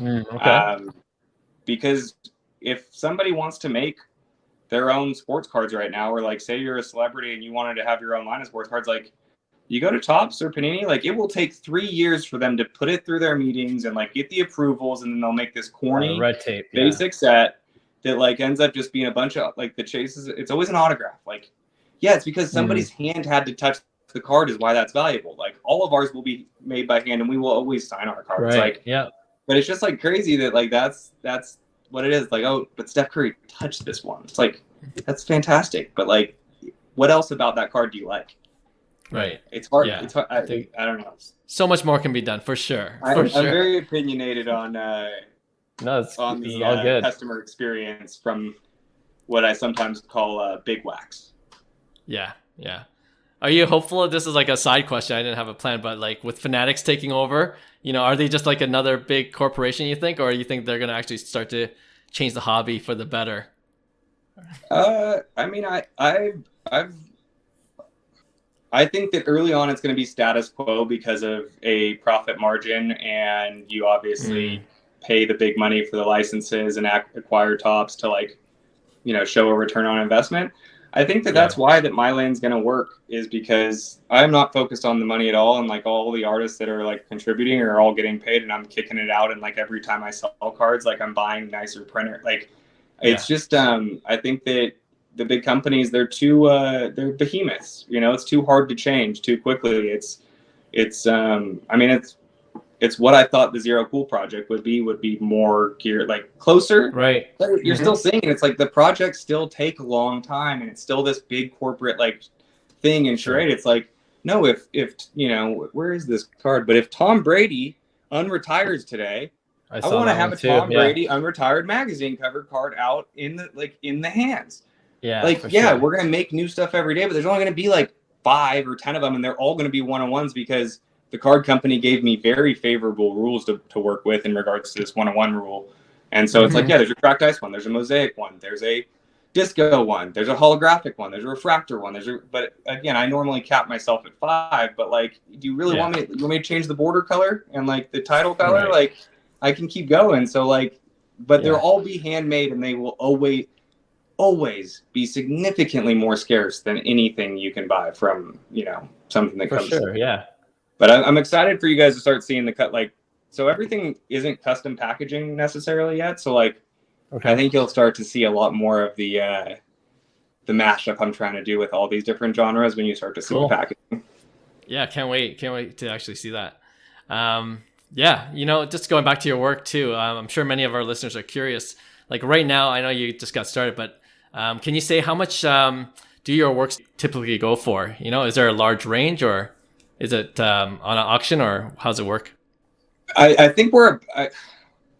Because if somebody wants to make their own sports cards right now, or like say you're a celebrity and you wanted to have your own line of sports cards, like you go to Topps or Panini, like it will take 3 years for them to put it through their meetings and like get the approvals, and then they'll make this corny red tape basic set that like ends up just being a bunch of like the chases. It's always an autograph. Like, yeah, it's because somebody's hand had to touch the card is why that's valuable. Like all of ours will be made by hand and we will always sign our cards. But it's just like crazy that like that's what it is. Like, oh, but Steph Curry touched this one. It's like, that's fantastic. But like, what else about that card do you like? Right. It's hard. Yeah. It's hard. I don't know. So much more can be done for sure. I'm very opinionated on on the customer experience from what I sometimes call big wax. Yeah. Are you hopeful? This is like a side question. I didn't have a plan, but like with Fanatics taking over, are they just like another big corporation, you think, or you think they're going to actually start to change the hobby for the better? I mean, I think that early on it's going to be status quo because of a profit margin, and you obviously pay the big money for the licenses and acquire Topps to like, show a return on investment. I think that that's why that my lane's going to work, is because I'm not focused on the money at all. And like all the artists that are like contributing are all getting paid, and I'm kicking it out. And like every time I sell cards, like I'm buying nicer printer. Like it's just, I think that the big companies, they're behemoths, it's too hard to change too quickly. It's what I thought the Zero Cool project would be more geared, like closer. Right. But you're still seeing it. It's like the projects still take a long time, and it's still this big corporate like thing and charade. It's like, no, if where is this card? But if Tom Brady unretires today, I want to have a Tom Brady unretired magazine cover card out in the hands. Yeah. We're gonna make new stuff every day, but there's only gonna be like 5 or 10 of them, and they're all gonna be one-on-ones because the card company gave me very favorable rules to work with in regards to this one-on-one rule. And so it's like, there's a cracked ice one, there's a mosaic one, there's a disco one, there's a holographic one, there's a refractor one, but again, I normally cap myself at 5, but like, do you really want me to change the border color and like the title color? Right. Like I can keep going. So like, but they'll all be handmade, and they will always be significantly more scarce than anything you can buy from, something that comes. Yeah. But I'm excited for you guys to start seeing the cut. Like, so everything isn't custom packaging necessarily yet. So like, I think you'll start to see a lot more of the mashup I'm trying to do with all these different genres when you start to see the packaging. Yeah, can't wait to actually see that. Just going back to your work too. I'm sure many of our listeners are curious. Like right now, I know you just got started, but can you say how much do your works typically go for? Is there a large range, or is it on an auction, or how's it work? I think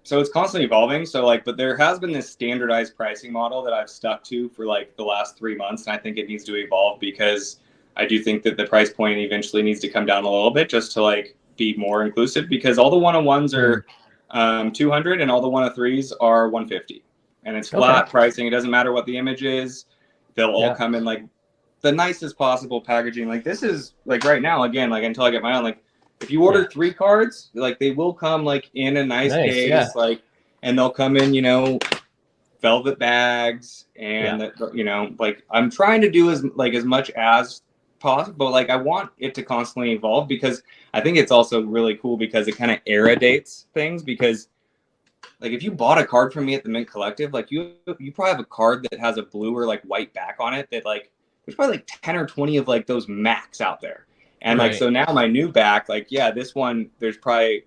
so it's constantly evolving. So like, but there has been this standardized pricing model that I've stuck to for like the last 3 months. And I think it needs to evolve, because I do think that the price point eventually needs to come down a little bit just to like be more inclusive, because all the 101s are 200 and all the 103s are 150, and it's flat pricing. It doesn't matter what the image is. They'll all come in like the nicest possible packaging. Like this is like right now, again, like until I get my own, like if you order 3 cards, like they will come like in a nice case, like, and they'll come in, velvet bags, and like I'm trying to do as much as possible, but like I want it to constantly evolve, because I think it's also really cool because it kind of era dates things. Because like if you bought a card from me at the Mint Collective, like you probably have a card that has a blue or like white back on it, that like there's probably like 10 or 20 of like those Macs out there. And like, so now my new back, like, yeah, this one, there's probably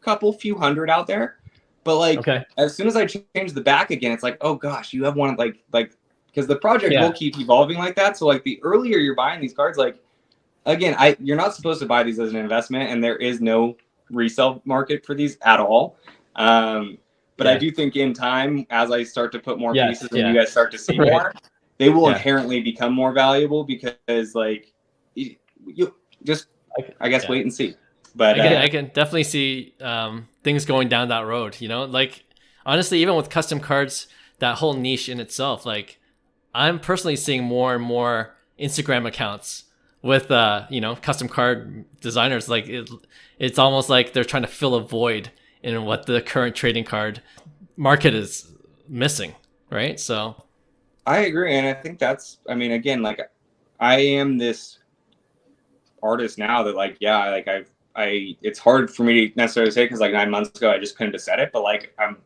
a few hundred out there. But like, as soon as I change the back again, it's like, oh gosh, you have one like, because the project will keep evolving like that. So like the earlier you're buying these cards, like, again, you're not supposed to buy these as an investment, and there is no resale market for these at all. But I do think in time, as I start to put more pieces and you guys start to see more, they will inherently become more valuable, because like you just, I guess, wait and see. But I can definitely see things going down that road, you know, like honestly, even with custom cards, that whole niche in itself, like I'm personally seeing more and more Instagram accounts with, you know, custom card designers. Like it's almost like they're trying to fill a void in what the current trading card market is missing. Right. So I agree. And I think that's, I mean, again, like I am this artist now that like, yeah, like it's hard for me to necessarily say, because like 9 months ago I just couldn't have said it, but like I'm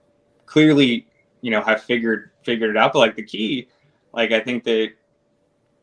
clearly, you know, have figured it out. But like the key, like I think that,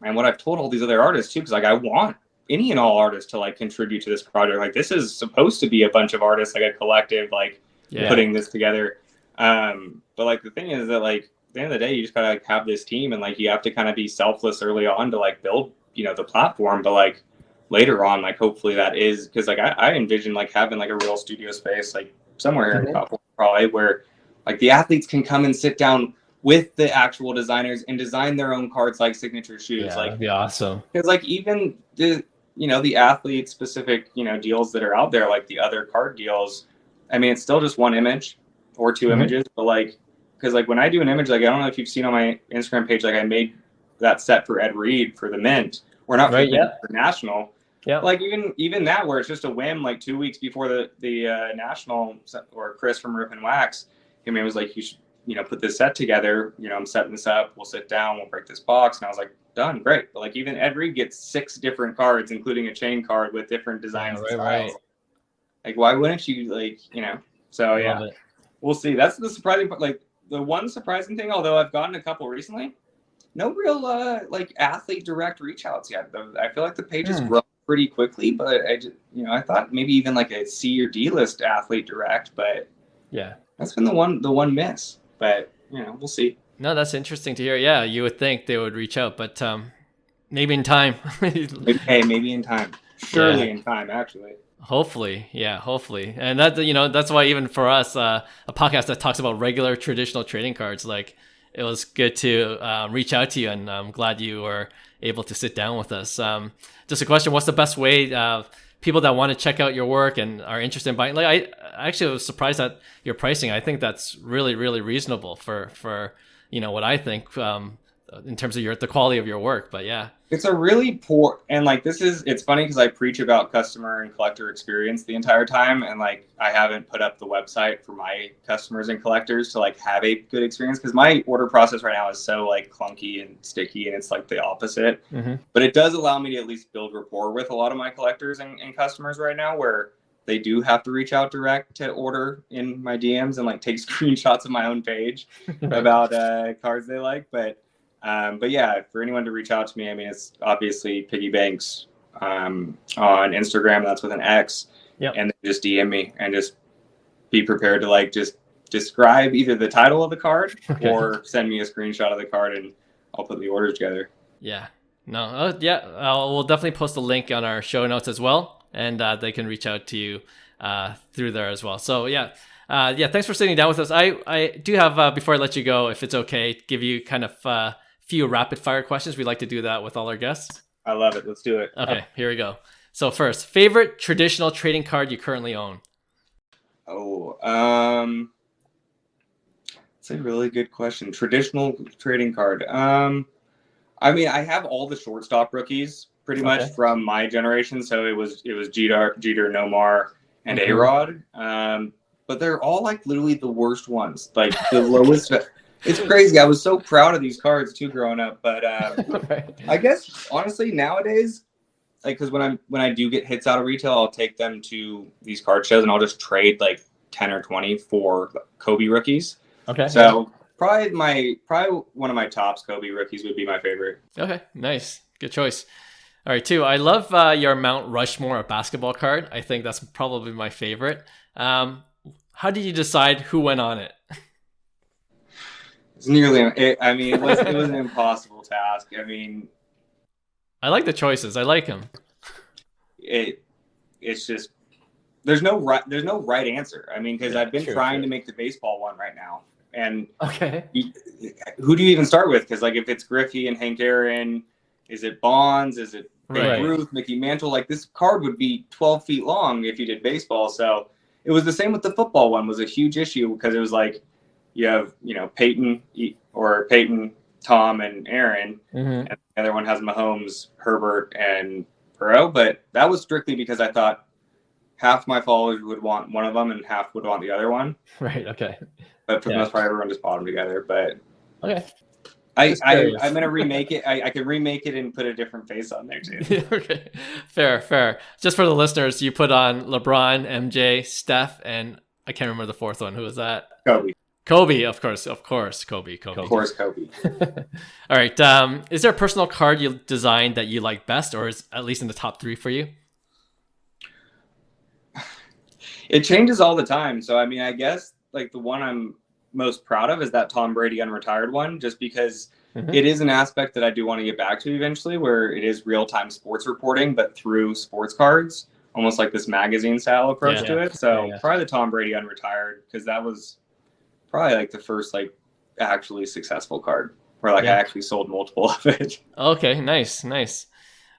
and what I've told all these other artists too, because like I want any and all artists to like contribute to this project. Like this is supposed to be a bunch of artists, like a collective, like putting this together. But like the thing is that like at the end of the day, you just gotta like have this team, and like you have to kind of be selfless early on to like build, you know, the platform. But like later on, like hopefully that is, because like I envision like having like a real studio space like somewhere here in California probably, where like the athletes can come and sit down with the actual designers and design their own cards, like signature shoes. Like that'd be awesome. Because like even the, you know, the athlete specific, you know, deals that are out there, like the other card deals, I mean, it's still just one image or two images, but like, because like when I do an image, like I don't know if you've seen on my Instagram page, like I made that set for Ed Reed for the Mint, or not for the Mint, for National. Yeah. Like even that, where it's just a whim, like 2 weeks before the National, or Chris from Rip and Wax, I mean, it was like, you should, you know, put this set together. You know, I'm setting this up. We'll sit down. We'll break this box. And I was like, done, great. But like even Ed Reed gets 6 different cards, including a chain card with different designs. And styles. Like, why wouldn't you, like, you know? So yeah, we'll see. That's the surprising part. Like the one surprising thing, although I've gotten a couple recently, no real like athlete direct reach outs yet. I feel like the page has grown pretty quickly, but I just, you know, I thought maybe even like a C or D list athlete direct, but that's been the one miss. But you know, we'll see. No, that's interesting to hear. Yeah, you would think they would reach out, but maybe in time. Maybe in time. Surely in time, actually. Hopefully, hopefully. And that, you know, that's why even for us, a podcast that talks about regular traditional trading cards, like it was good to reach out to you, and I'm glad you were able to sit down with us. Just a question: what's the best way? People that want to check out your work and are interested in buying, like I actually was surprised at your pricing. I think that's really, really reasonable for you know what I think in terms of the quality of your work. But yeah, it's a really poor, and like it's funny because I preach about customer and collector experience the entire time, and like I haven't put up the website for my customers and collectors to like have a good experience, because my order process right now is so like clunky and sticky, and it's like the opposite. But it does allow me to at least build rapport with a lot of my collectors and customers right now, where they do have to reach out direct to order in my DMs and like take screenshots of my own page about cards they like. But yeah, for anyone to reach out to me, I mean, it's obviously Piggy Banx on Instagram. That's with an X. And then just DM me and just be prepared to like just describe either the title of the card or send me a screenshot of the card, and I'll put the orders together. Yeah. No. We'll definitely post a link on our show notes as well, and they can reach out to you through there as well. So yeah. Thanks for sitting down with us. I do have, before I let you go, if it's okay, give you kind of few rapid fire questions. We like to do that with all our guests. I love it. Let's do it. Okay, here we go. So first, favorite traditional trading card you currently own? That's a really good question. Traditional trading card. I mean, I have all the shortstop rookies pretty much from my generation. So it was Jeter, Nomar, and A-Rod. But they're all like literally the worst ones. Like the lowest It's crazy. I was so proud of these cards too growing up, but Right. I guess honestly nowadays, like, because when I do get hits out of retail, I'll take them to these card shows and I'll just trade like 10 or 20 for Kobe rookies. Okay. So probably one of my tops Kobe rookies would be my favorite. Okay. Nice. Good choice. All right, too. I love your Mount Rushmore basketball card. I think that's probably my favorite. How did you decide who went on it? It's nearly. It was an impossible task. I mean, I like the choices. I like them. It's just there's no right answer. I mean, because I've been trying to make the baseball one right now, and okay, who do you even start with? Because like if it's Griffey and Hank Aaron, is it Bonds? Is it Babe Ruth, Mickey Mantle? Like this card would be 12 feet long if you did baseball. So it was the same with the football one. Was a huge issue because it was like you have Peyton, Tom, and Aaron, and the other one has Mahomes, Herbert, and Burrow. But that was strictly because I thought half my followers would want one of them and half would want the other one. Right. Okay. But for the most part, everyone just bought them together. But okay. I'm gonna remake it. I can remake it and put a different face on there too. Okay, fair. Just for the listeners, you put on LeBron, MJ, Steph, and I can't remember the fourth one. Who was that? Kobe, of course, Kobe. Of course, Kobe. All right. Is there a personal card you designed that you like best, or is at least in the top 3 for you? It changes all the time. So I mean, I guess like the one I'm most proud of is that Tom Brady unretired one, just because it is an aspect that I do want to get back to eventually, where it is real-time sports reporting, but through sports cards, almost like this magazine style approach to it. So probably the Tom Brady unretired, because that was probably like the first like actually successful card where like I actually sold multiple of it. Okay, nice. All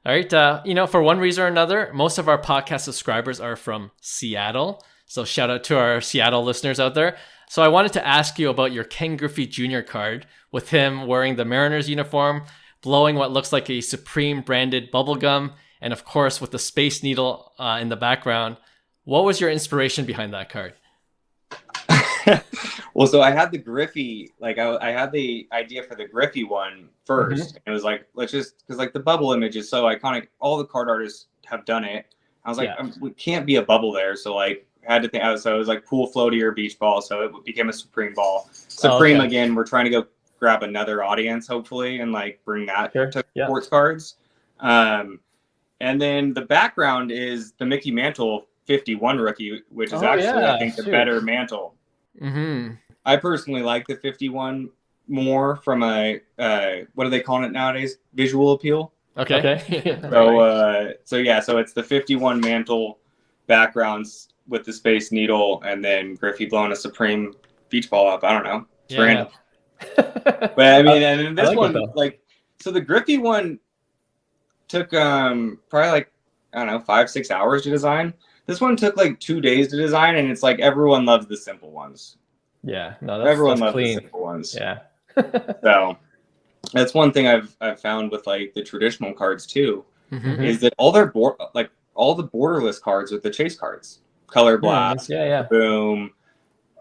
right. For one reason or another, most of our podcast subscribers are from Seattle. So shout out to our Seattle listeners out there. So I wanted to ask you about your Ken Griffey Jr. card with him wearing the Mariners uniform, blowing what looks like a Supreme branded bubblegum, and of course with the Space Needle in the background. What was your inspiration behind that card? Well, so I had the Griffey, like I had the idea for the Griffey one first. And it was like, let's just, because like the bubble image is so iconic. All the card artists have done it. I was like, we can't be a bubble there. So like, I had to think, so it was like pool floaty or beach ball. So it became a Supreme ball. Supreme again, we're trying to go grab another audience, hopefully, and like bring that to sports cards. And then the background is the Mickey Mantle 51 rookie, which is I think the better mantle. I personally like the 51 more from a what are they calling it nowadays? Visual appeal. Okay. So it's the 51 mantle backgrounds with the Space Needle, and then Griffey blowing a Supreme beach ball up. I don't know. It's random. But I mean, and then this one, so the Griffey one took probably like, I don't know, 5-6 hours to design. This one took like 2 days to design, and it's like everyone loves the simple ones. Yeah, no, everyone loves the simple ones. Yeah. So that's one thing I've found with like the traditional cards too, is that all their all the borderless cards with the chase cards, Color Blast, Boom,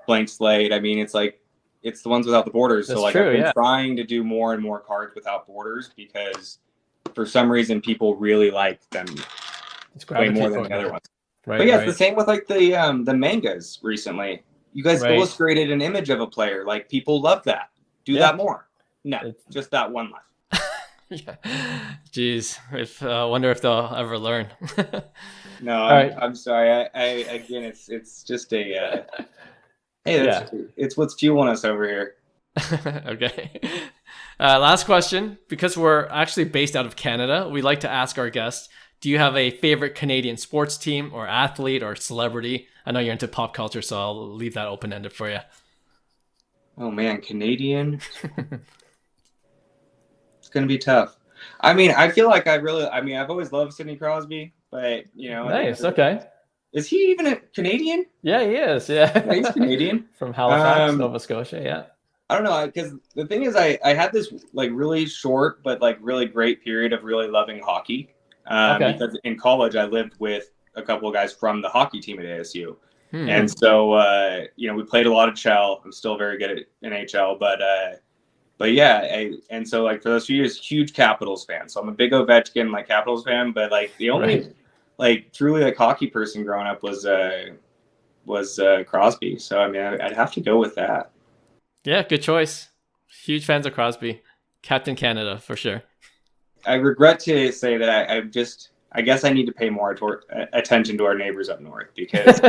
Blank Slate. I mean, it's the ones without the borders. That's so like true, I've been trying to do more and more cards without borders, because for some reason people really like them way more than the other ones. Right, but it's the same with like the mangas recently. You guys illustrated an image of a player. Like people love that. Do that more. No, just that one left. Jeez, I wonder if they'll ever learn. No, I'm sorry. I again, it's just a it's what's fueling us over here. Okay. Last question, because we're actually based out of Canada, we like to ask our guests, do you have a favorite Canadian sports team or athlete or celebrity? I know you're into pop culture, so I'll leave that open-ended for you. Oh man, Canadian. It's going to be tough. I mean, I feel like I've always loved Sidney Crosby, but Nice. Okay. Is he even a Canadian? Yeah, he is. Yeah, he's Canadian. From Halifax, Nova Scotia. Yeah. I don't know, because the thing is, I had this like really short but like really great period of really loving hockey. Because in college I lived with a couple of guys from the hockey team at ASU. And so, we played a lot of Chell. I'm still very good at NHL, but yeah. And so like for those few years, huge Capitals fan. So I'm a big Ovechkin, like Capitals fan, but like the only like truly like hockey person growing up was Crosby. So, I mean, I'd have to go with that. Yeah, good choice. Huge fans of Crosby. Captain Canada, for sure. I regret to say that I guess I need to pay more attention to our neighbors up north, because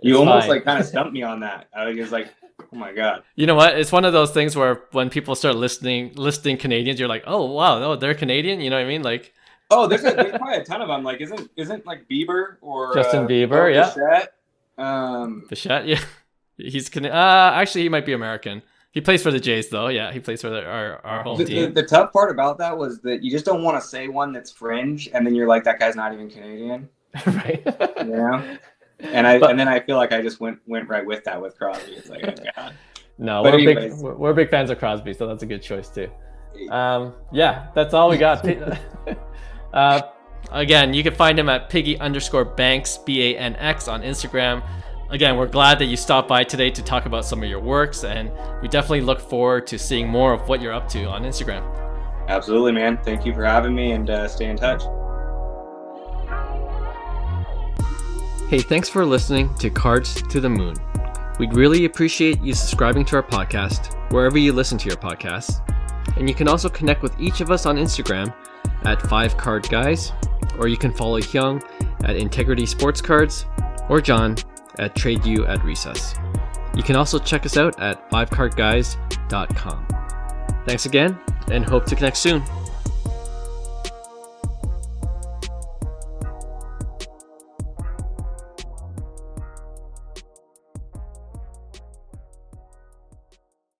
you almost like kind of stumped me on that. I was like, oh my God. You know what? It's one of those things where when people start listing Canadians, you're like, oh, wow, they're Canadian? You know what I mean? Like, oh, there's probably a ton of them. Like, isn't like Bieber or Justin Bieber, yeah. Bichette? Bichette, yeah. He's actually, he might be American. He plays for the Jays, though. Yeah, he plays for our home team. The tough part about that was that you just don't want to say one that's fringe, and then you're like, that guy's not even Canadian. Right. You know? And then I feel like I just went right with that with Crosby. It's like, oh God. No, we're big fans of Crosby, so that's a good choice too. Yeah, that's all we got. Again, you can find him at Piggy_Banx, BANX on Instagram. Again, we're glad that you stopped by today to talk about some of your works, and we definitely look forward to seeing more of what you're up to on Instagram. Absolutely, man. Thank you for having me, and stay in touch. Hey, thanks for listening to Cards to the Moon. We'd really appreciate you subscribing to our podcast wherever you listen to your podcasts. And you can also connect with each of us on Instagram at 5cardguys, or you can follow Hyung at Integrity Sports Cards, or John at TradeU at Recess. You can also check us out at 5cardguys.com. Thanks again, and hope to connect soon.